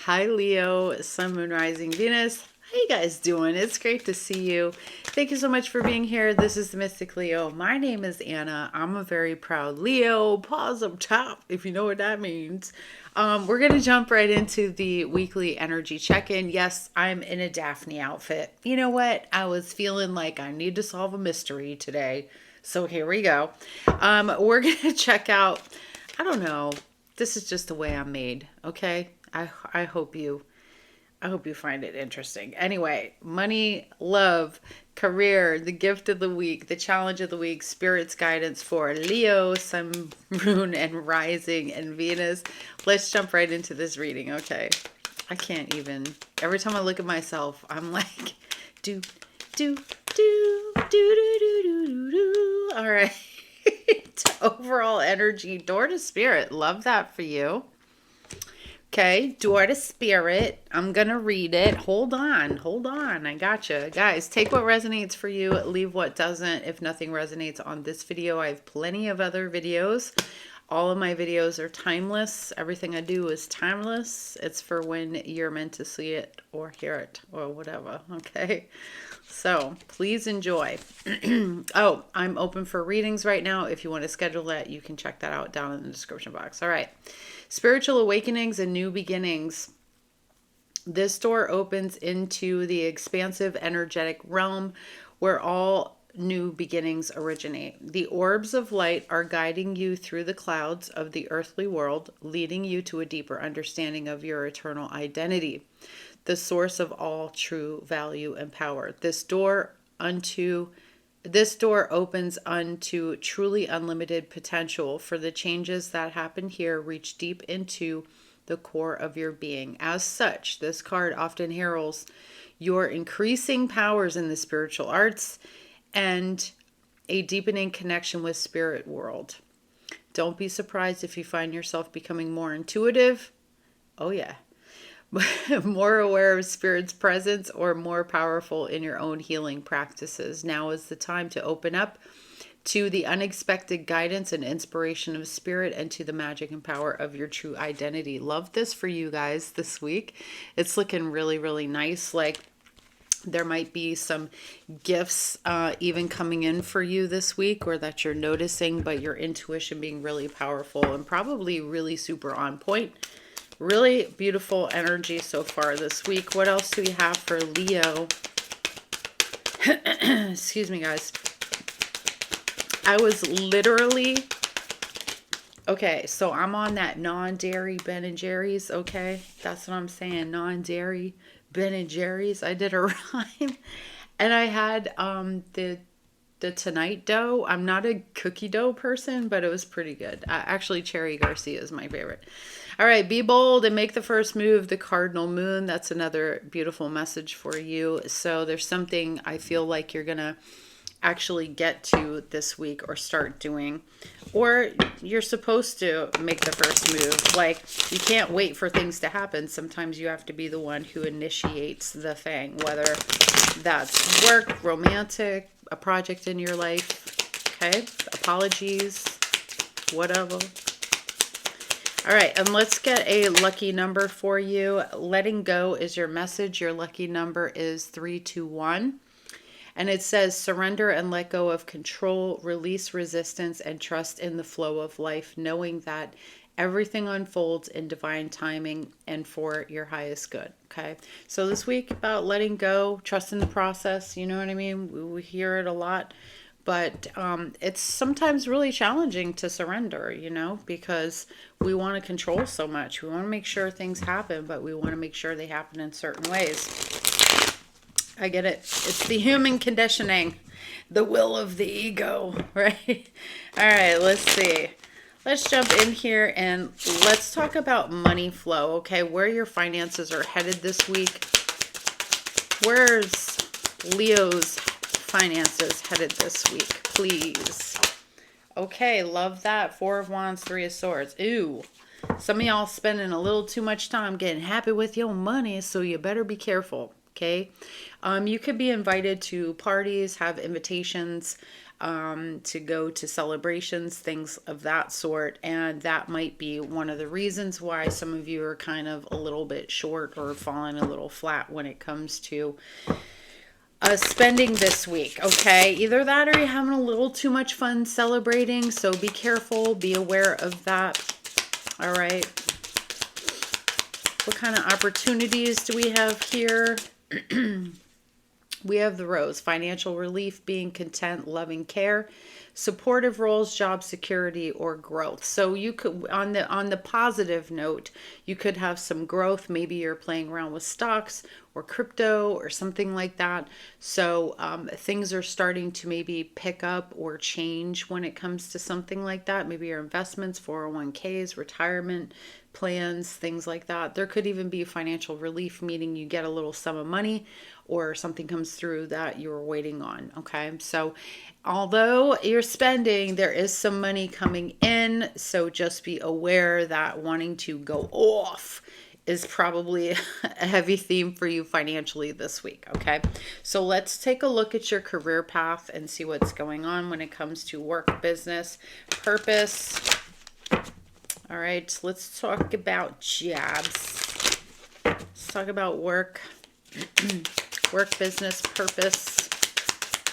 Hi Leo, Sun, Moon, Rising, Venus. How you guys doing? It's great to see you. Thank you so much for being here. This is the Mystic Leo. My name is Anna. I'm a very proud Leo. Pause up top if you know what that means. We're going to jump right into the weekly energy check-in. Yes, I'm in a Daphne outfit. You know what? I was feeling like I need to solve a mystery today. So here we go. We're going to check out, I don't know. This is just the way I'm made, okay? I hope you find it interesting. Anyway, money, love, career, the gift of the week, the challenge of the week, spirit's guidance for Leo, Sun, Moon, and Rising, and Venus. Let's jump right into this reading, okay? I can't even. Every time I look at myself, I'm like, do, do, do, do, do, do, do, do, do. All right. Overall energy, door to spirit. Love that for you. Okay, door to spirit. I'm going to read it. Hold on. I gotcha. Guys, take what resonates for you. Leave what doesn't. If nothing resonates on this video, I have plenty of other videos. All of my videos are timeless. Everything I do is timeless. It's for when you're meant to see it or hear it or whatever. Okay, so please enjoy. Oh, I'm open for readings right now. If you want to schedule that, you can check that out down in the description box. All right. Spiritual awakenings and new beginnings. This door opens into the expansive energetic realm where all new beginnings originate. The orbs of light are guiding you through the clouds of the earthly world, leading you to a deeper understanding of your eternal identity, the source of all true value and power. This door opens unto truly unlimited potential, for the changes that happen here reach deep into the core of your being. As such, this card often heralds your increasing powers in the spiritual arts and a deepening connection with spirit world. Don't be surprised if you find yourself becoming more intuitive. Oh yeah. More aware of spirit's presence, or more powerful in your own healing practices. Now is the time to open up to the unexpected guidance and inspiration of spirit, and to the magic and power of your true identity. Love this for you guys this week. It's looking really, really nice. Like, there might be some gifts even coming in for you this week, or that you're noticing, but your intuition being really powerful and probably really super on point. Really beautiful energy so far this week. What else do we have for Leo? Excuse me, guys. I was literally... Okay, so I'm on that non-dairy Ben & Jerry's, okay? That's what I'm saying, non-dairy Ben & Jerry's. I did a rhyme. And I had the Tonight dough. I'm not a cookie dough person, but it was pretty good. Actually, Cherry Garcia is my favorite. All right, be bold and make the first move. The cardinal moon. That's another beautiful message for you. So there's something I feel like you're going to actually get to this week, or start doing, or you're supposed to make the first move. Like, you can't wait for things to happen. Sometimes you have to be the one who initiates the thing, whether that's work, romantic, a project in your life. Okay, apologies, whatever. All right, and let's get a lucky number for you. Letting go is your message. Your lucky number is 321. And it says, surrender and let go of control, release resistance, and trust in the flow of life, knowing that everything unfolds in divine timing and for your highest good. Okay, so this week about letting go, trust in the process. You know what I mean? We hear it a lot, but it's sometimes really challenging to surrender, you know, because we want to control so much. We want to make sure things happen, but we want to make sure they happen in certain ways. I get it. It's the human conditioning, the will of the ego, right? All right, let's see. Let's jump in here and let's talk about money flow, okay? Where your finances are headed this week. Where's Leo's finances headed this week, please? Okay, love that. 4 of Wands, 3 of Swords. Ooh, some of y'all spending a little too much time getting happy with your money, so you better be careful. Okay, you could be invited to parties, have invitations to go to celebrations, things of that sort. And that might be one of the reasons why some of you are kind of a little bit short or falling a little flat when it comes to spending this week, okay? Either that or you're having a little too much fun celebrating, so be careful, be aware of that, all right? What kind of opportunities do we have here? We have the Rose, financial relief, being content, loving care, supportive roles, job security, or growth. So you could, on the positive note, you could have some growth. Maybe you're playing around with stocks or crypto or something like that. So things are starting to maybe pick up or change when it comes to something like that. Maybe your investments, 401ks, retirement plans, things like that. There could even be financial relief, meaning you get a little sum of money or something comes through that you were waiting on. Okay. So although you're spending, there is some money coming in. So just be aware that wanting to go off is probably a heavy theme for you financially this week. Okay. So let's take a look at your career path and see what's going on when it comes to work, business, purpose. All right, let's talk about jobs. Let's talk about work, work, business, purpose.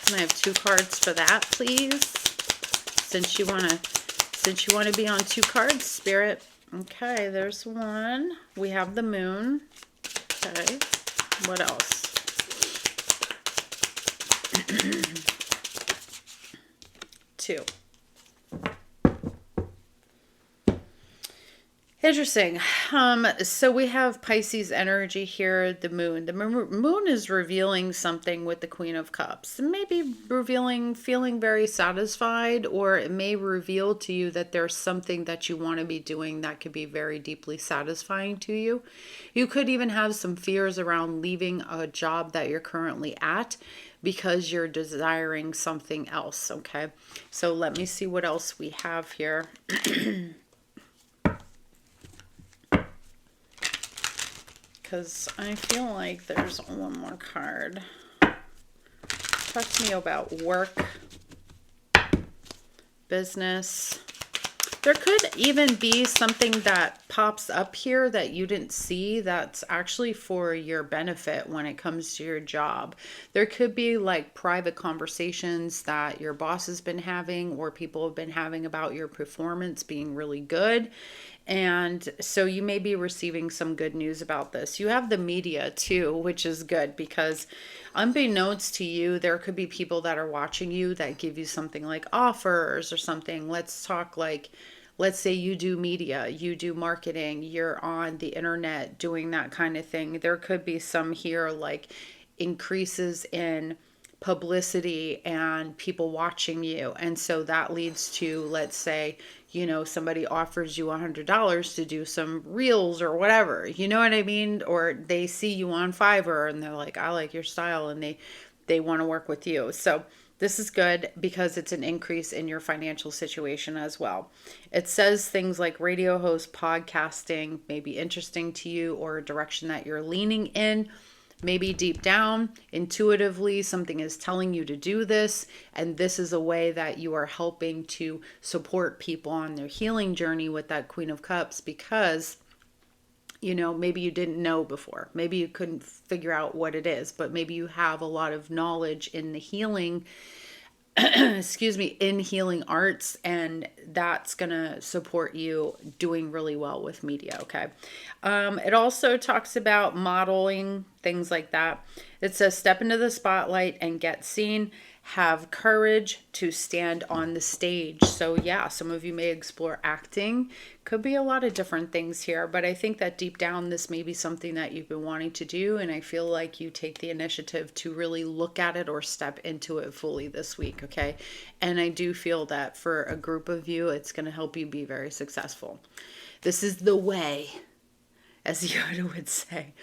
Can I have 2 cards for that, please? Since you wanna be on 2 cards, Spirit. Okay, there's one. We have the Moon. Okay, what else? Two. Interesting. So we have Pisces energy here, the moon. The moon is revealing something with the Queen of Cups. Maybe revealing feeling very satisfied, or it may reveal to you that there's something that you want to be doing that could be very deeply satisfying to you. You could even have some fears around leaving a job that you're currently at because you're desiring something else, okay? So let me see what else we have here. Because I feel like there's one more card. Talk to me about work, business. There could even be something that pops up here that you didn't see that's actually for your benefit when it comes to your job. There could be like private conversations that your boss has been having or people have been having about your performance being really good. And so you may be receiving some good news about this. You have the media too, which is good because unbeknownst to you, there could be people that are watching you that give you something like offers or something. Let's talk like, let's say you do media, you do marketing, you're on the internet doing that kind of thing. There could be some here like increases in publicity and people watching you. And so that leads to, let's say, you know, somebody offers you $100 to do some reels or whatever, you know what I mean? Or they see you on Fiverr and they're like, I like your style, and they want to work with you. So this is good because it's an increase in your financial situation as well. It says things like radio host, podcasting may be interesting to you, or a direction that you're leaning in. Maybe deep down, intuitively, something is telling you to do this, and this is a way that you are helping to support people on their healing journey with that Queen of Cups, because, you know, maybe you didn't know before. Maybe you couldn't figure out what it is, but maybe you have a lot of knowledge in the healing excuse me, in healing arts, and that's going to support you doing really well with media, okay? It also talks about modeling, things like that. It says, step into the spotlight and get seen. Have courage to stand on the stage. So yeah, some of you may explore acting. Could be a lot of different things here, but I think that deep down, this may be something that you've been wanting to do, and I feel like you take the initiative to really look at it or step into it fully this week, okay? And I do feel that for a group of you, it's going to help you be very successful. This is the way. As Yoda would say,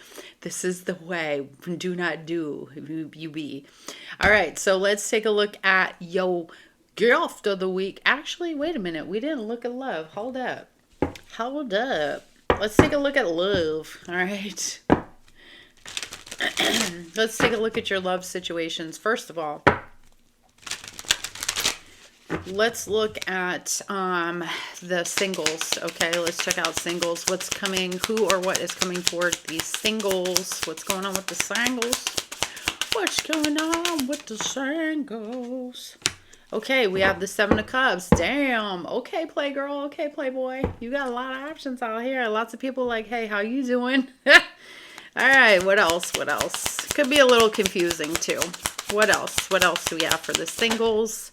this is the way. Do not do, you be. All right, so let's take a look at your gift of the week. Actually, wait a minute. We didn't look at love. Hold up. Hold up. Let's take a look at love. All right. Let's take a look at your love situations. First of all, let's look at the singles. Okay, let's check out singles. What's coming, who or what is coming for these singles? What's going on with the singles? What's going on with the singles? Okay, we have the Seven of Cups. Damn. Okay, Playgirl. Okay, Playboy. You got a lot of options out here. Lots of people like, hey, how you doing? All right, what else? What else? Could be a little confusing too. What else? What else do we have for the singles?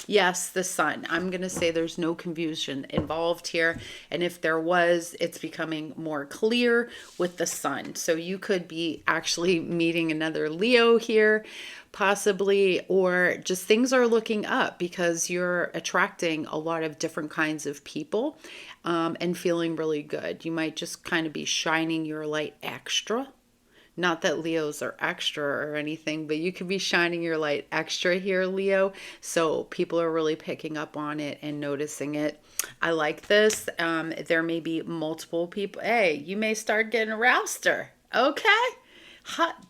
Yes, the sun. I'm going to say there's no confusion involved here. And if there was, it's becoming more clear with the sun. So you could be actually meeting another Leo here, possibly, or just things are looking up because you're attracting a lot of different kinds of people and feeling really good. You might just kind of be shining your light extra. Not that Leos are extra or anything, but you could be shining your light extra here, Leo. So people are really picking up on it and noticing it. I like this. There may be multiple people. Hey, you may start getting a rouster. Okay?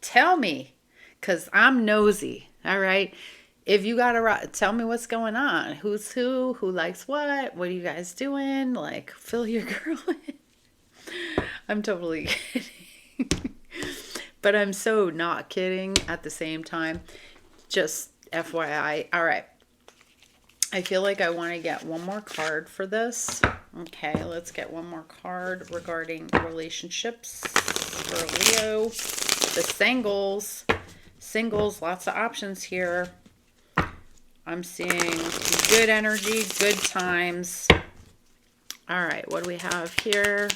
Tell me, because I'm nosy. All right? If you got a tell me what's going on. Who's who likes what are you guys doing? Like, fill your girl in. I'm totally kidding. But I'm so not kidding at the same time. Just FYI. All right. I feel like I want to get one more card for this. Okay, let's get one more card regarding relationships for Leo. The singles. Singles, lots of options here. I'm seeing good energy, good times. All right, what do we have here?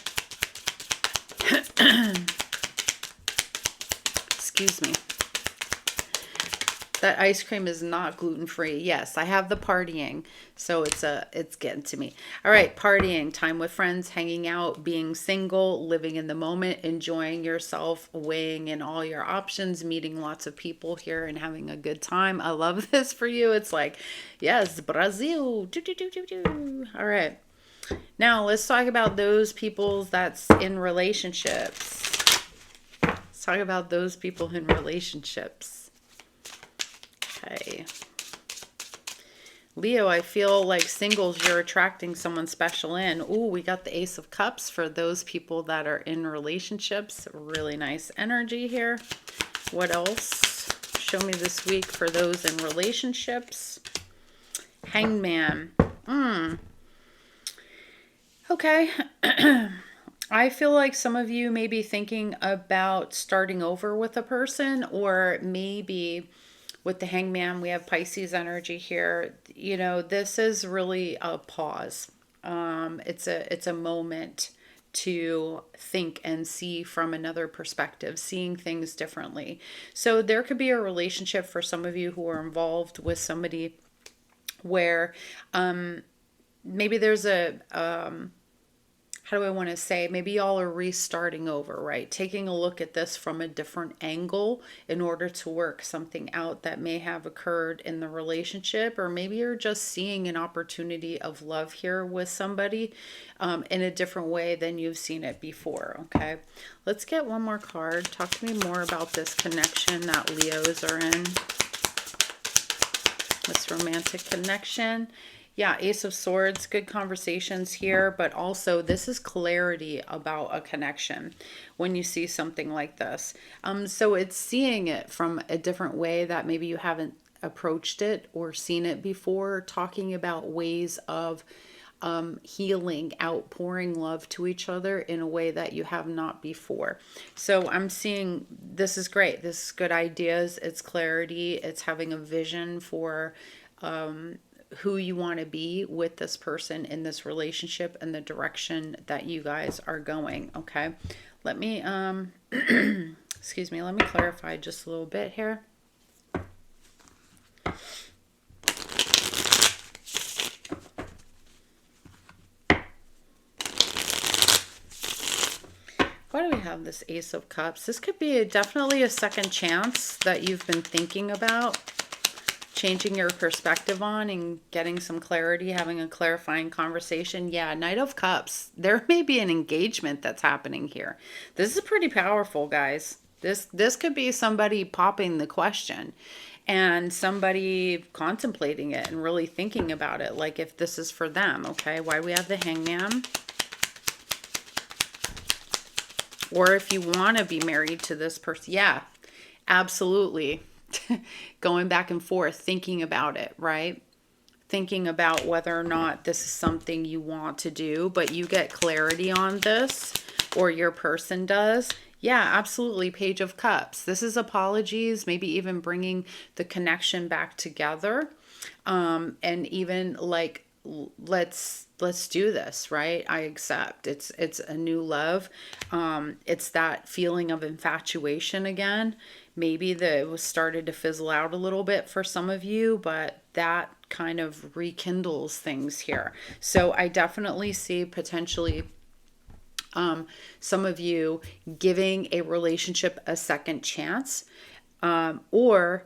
Excuse me. That ice cream is not gluten-free. Yes, I have the partying, so it's getting to me. All right, partying, time with friends, hanging out, being single, living in the moment, enjoying yourself, weighing in all your options, meeting lots of people here and having a good time. I love this for you. It's like, yes, Brazil. Do, do, do, do, do. All right. Now, let's talk about those people that's in relationships. Let's talk about those people in relationships. Okay. Leo, I feel like singles, you're attracting someone special in. Ooh, we got the Ace of Cups for those people that are in relationships. Really nice energy here. What else? Show me this week for those in relationships. Hanged Man. Okay. I feel like some of you may be thinking about starting over with a person, or maybe with the Hangman, we have Pisces energy here. You know, this is really a pause. It's a moment to think and see from another perspective, seeing things differently. So there could be a relationship for some of you who are involved with somebody where maybe there's a how do I want to say, maybe y'all are restarting over, right? Taking a look at this from a different angle in order to work something out that may have occurred in the relationship, or maybe you're just seeing an opportunity of love here with somebody in a different way than you've seen it before, okay? Let's get one more card. Talk to me more about this connection that Leos are in. This romantic connection. Yeah, Ace of Swords, good conversations here, but also this is clarity about a connection when you see something like this. So it's seeing it from a different way that maybe you haven't approached it or seen it before, talking about ways of healing, outpouring love to each other in a way that you have not before. So I'm seeing this is great. This is good ideas. It's clarity. It's having a vision for who you want to be with this person in this relationship and the direction that you guys are going. Okay. Let me, excuse me, let me clarify just a little bit here. Why do we have this Ace of Cups? This could be definitely a second chance that you've been thinking about changing your perspective on and getting some clarity, having a clarifying conversation. Yeah, Knight of Cups. There may be an engagement that's happening here. This is pretty powerful, guys. This could be somebody popping the question and somebody contemplating it and really thinking about it, like if this is for them. Okay, why we have the Hangman. Or if you want to be married to this person. Yeah, absolutely. Going back and forth, thinking about it, right? Thinking about whether or not this is something you want to do, but you get clarity on this, or your person does. Yeah, absolutely. Page of Cups. This is apologies, maybe even bringing the connection back together. And even like, let's do this, right? I accept. It's a new love. It's that feeling of infatuation again. Maybe that it was started to fizzle out a little bit for some of you, but that kind of rekindles things here. So I definitely see potentially some of you giving a relationship a second chance, or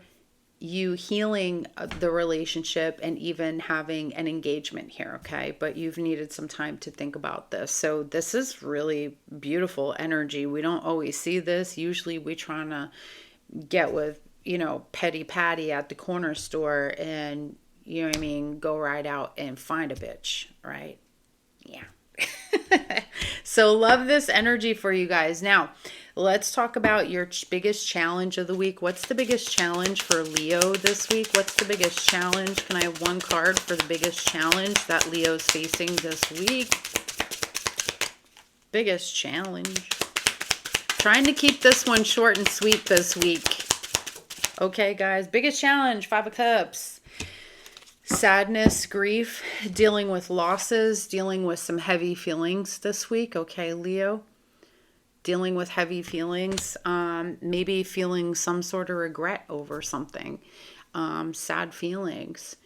you healing the relationship and even having an engagement here, okay? But you've needed some time to think about this. So this is really beautiful energy. We don't always see this. Usually we trying to get with, petty patty at the corner store and, you know what I mean, go right out and find a bitch, right? Yeah. So love this energy for you guys. Now, let's talk about your biggest challenge of the week. What's the biggest challenge for Leo this week? What's the biggest challenge? Can I have one card for the biggest challenge that Leo's facing this week? Biggest challenge. Trying to keep this one short and sweet this week. Okay, guys. Biggest challenge, 5 of Cups. Sadness, grief, dealing with losses, dealing with some heavy feelings this week. Okay, Leo. Dealing with heavy feelings. Maybe feeling some sort of regret over something. Sad feelings.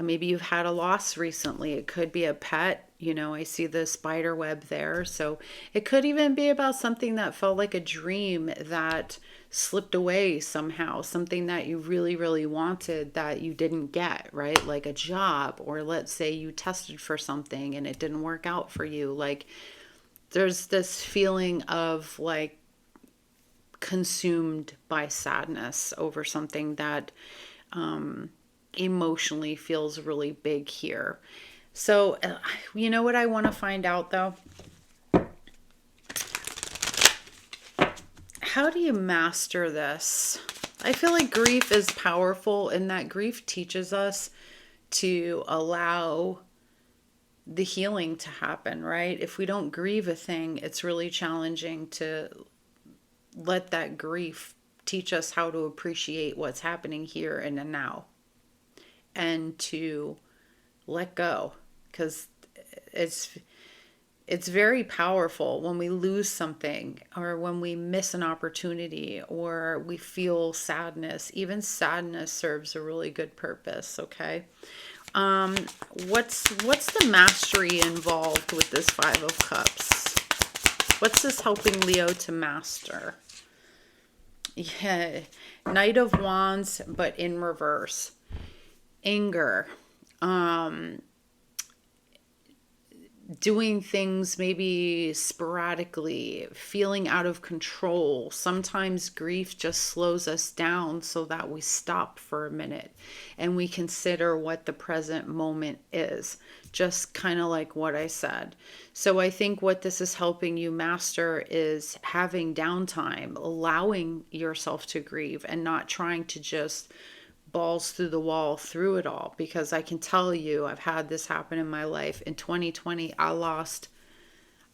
Maybe you've had a loss recently. It could be a pet. I see the spider web there. So it could even be about something that felt like a dream that slipped away somehow. Something that you really, really wanted that you didn't get, right? Like a job, or let's say you tested for something and it didn't work out for you. Like there's this feeling of like consumed by sadness over something that emotionally feels really big here. So, you know what I want to find out though? How do you master this? I feel like grief is powerful, and that grief teaches us to allow the healing to happen, right? If we don't grieve a thing, it's really challenging to let that grief teach us how to appreciate what's happening here and now, and to let go, because it's very powerful when we lose something, or when we miss an opportunity, or we feel sadness. Even sadness serves a really good purpose, okay? What's the mastery involved with this 5 of Cups? What's this helping Leo to master? Yeah, Knight of Wands, but in reverse. Anger. Doing things maybe sporadically, feeling out of control. Sometimes grief just slows us down so that we stop for a minute and we consider what the present moment is, just kind of like what I said. So I think what this is helping you master is having downtime, allowing yourself to grieve, and not trying to just balls through the wall through it all. Because I can tell you, I've had this happen in my life. In 2020, I lost,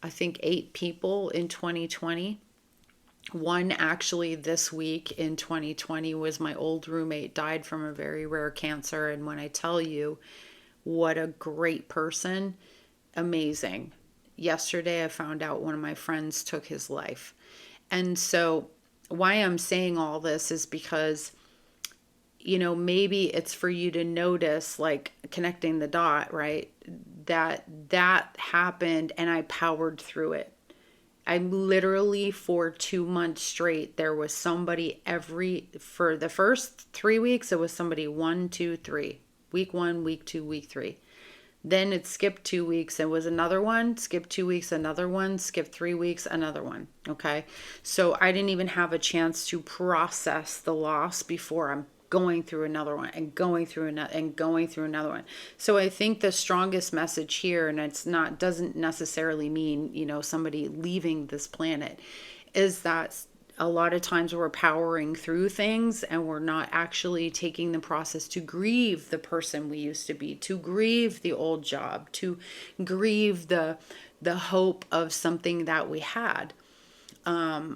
I think, 8 people in 2020. One actually this week in 2020 was my old roommate, died from a very rare cancer. And when I tell you what a great person, amazing. Yesterday, I found out one of my friends took his life. And so why I'm saying all this is because maybe it's for you to notice, like connecting the dot, right? That happened and I powered through it. I literally, for 2 months straight, there was somebody for the first 3 weeks, it was somebody 1, 2, 3. Week 1, week 2, week 3. Then it skipped 2 weeks. It was another one, skipped 2 weeks, another one, skipped 3 weeks, another one. Okay. So I didn't even have a chance to process the loss before going through another one and going through another and going through another one. So I think the strongest message here, and it's not, doesn't necessarily mean, you know, somebody leaving this planet, is that a lot of times we're powering through things and we're not actually taking the process to grieve the person we used to be, to grieve the old job, to grieve the hope of something that we had,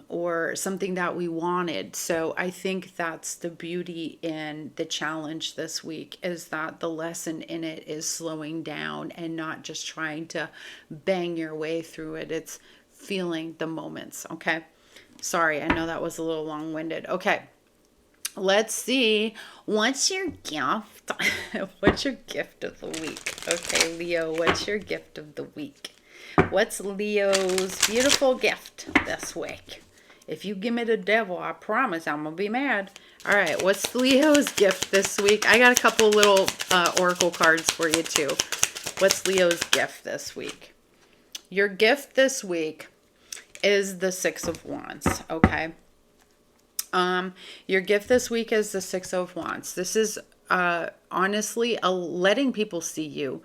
or something that we wanted. So I think that's the beauty in the challenge this week, is that the lesson in it is slowing down and not just trying to bang your way through it. It's feeling the moments. Okay. Sorry, I know that was a little long-winded. Okay, let's see. What's your gift? What's your gift of the week? Okay, Leo, what's your gift of the week? What's Leo's beautiful gift this week? If you give me the devil, I promise I'm going to be mad. All right, what's Leo's gift this week? I got a couple little oracle cards for you too. What's Leo's gift this week? Your gift this week is the Six of Wands, okay? Your gift this week is the Six of Wands. This is honestly letting people see you,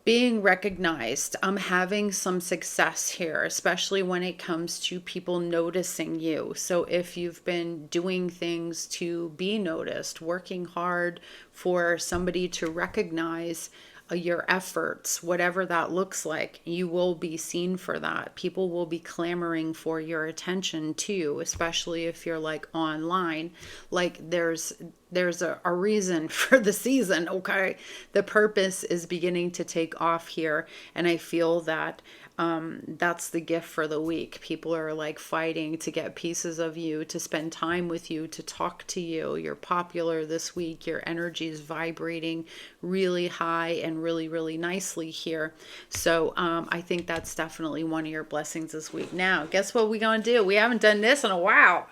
being recognized. I'm having some success here, especially when it comes to people noticing you. So if you've been doing things to be noticed, working hard for somebody to recognize your efforts, whatever that looks like, you will be seen for that. People will be clamoring for your attention too, especially if you're like online. Like there's a reason for the season, okay? The purpose is beginning to take off here, and I feel that that's the gift for the week. People are like fighting to get pieces of you, to spend time with you, to talk to you. You're popular this week. Your energy is vibrating really high and really, really nicely here. So I think that's definitely one of your blessings this week. Now, guess what we're going to do? We haven't done this in a while.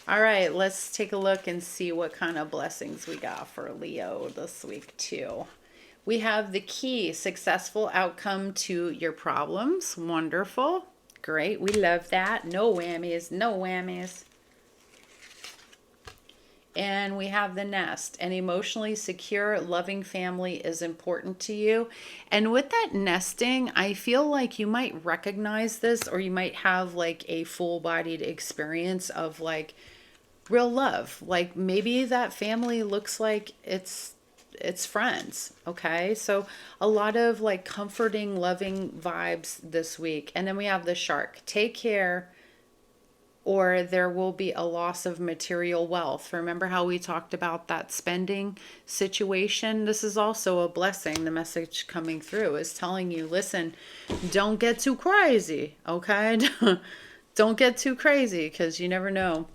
All right, let's take a look and see what kind of blessings we got for Leo this week too. We have the key, successful outcome to your problems. Wonderful. Great. We love that. No whammies. No whammies. And we have the nest. An emotionally secure, loving family is important to you. And with that nesting, I feel like you might recognize this, or you might have like a full-bodied experience of like real love. Like maybe that family looks like it's friends. Okay, so a lot of like comforting, loving vibes this week. And then we have the shark. Take care, or there will be a loss of material wealth. Remember how we talked about that spending situation? This is also a blessing. The message coming through is telling you, listen, don't get too crazy. Okay, don't get too crazy, because you never know.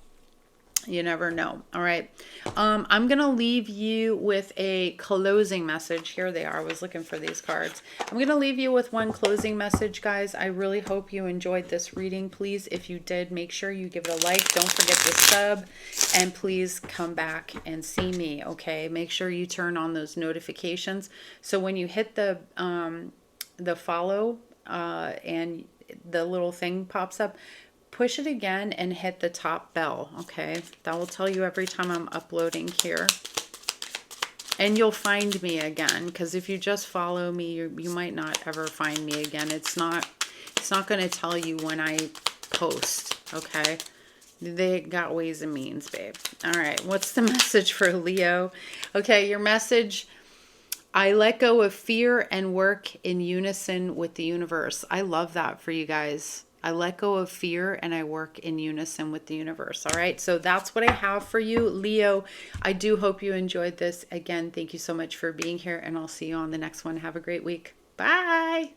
You never know. All right. I'm going to leave you with a closing message. Here they are. I was looking for these cards. I'm going to leave you with one closing message, guys. I really hope you enjoyed this reading. Please, if you did, make sure you give it a like. Don't forget to sub. And please come back and see me, okay? Make sure you turn on those notifications. So when you hit the follow and the little thing pops up, push it again and hit the top bell, okay? That will tell you every time I'm uploading here. And you'll find me again, because if you just follow me, you might not ever find me again. It's not going to tell you when I post, okay? They got ways and means, babe. All right, what's the message for Leo? Okay, your message: I let go of fear and work in unison with the universe. I love that for you guys. I let go of fear and I work in unison with the universe. All right. So that's what I have for you, Leo. I do hope you enjoyed this. Again, thank you so much for being here, and I'll see you on the next one. Have a great week. Bye.